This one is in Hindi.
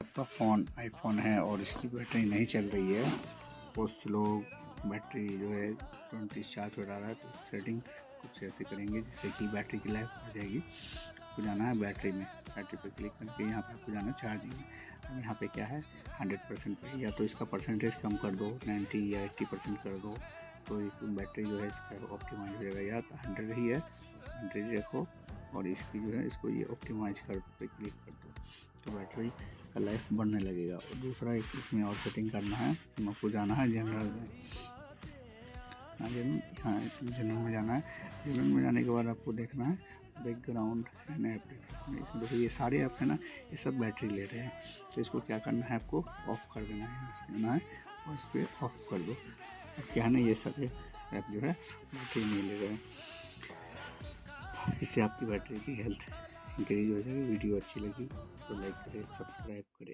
आपका फ़ोन आईफोन है और इसकी बैटरी नहीं चल रही है, वो स्लो बैटरी जो है 20 चार्ज हो रहा है, तो सेटिंग्स कुछ ऐसे करेंगे जिससे कि बैटरी की लाइफ बढ़ जाएगी। आपको जाना है बैटरी में, बैटरी पे क्लिक करके यहाँ पे आपको जाना है चार्जिंग में। अब यहाँ पे क्या है 100% पे, या तो इसका परसेंटेज कम कर दो 90 या 80% कर दो, तो एक बैटरी जो है इसका ऑप्टिमाइज हो जाएगा। या तो 100 ही है 100 रखो और इसकी जो है इसको ये ऑप्टिमाइज कर दो, पे क्लिक कर दो, तो बैटरी का लाइफ बढ़ने लगेगा। और दूसरा एक इसमें और सेटिंग करना है, आपको जाना है जनरल में। यहाँ जनरल में जाना है। जनरल में जाने के बाद आपको देखना है बैकग्राउंड एंड ऐप। देखो ये सारे ऐप है ना, ये सब बैटरी ले रहे हैं, तो इसको क्या करना है आपको ऑफ़ कर देना है। यहाँ से जाना है और इस पर ऑफ़ कर दो। अब क्या है ना, ये सारे ऐप जो है बैटरी नहीं ले रहे हैं, इससे आपकी बैटरी की हेल्थ इंक्रीज हो जाएगी। वीडियो अच्छी लगी तो लाइक करें, सब्सक्राइब करें।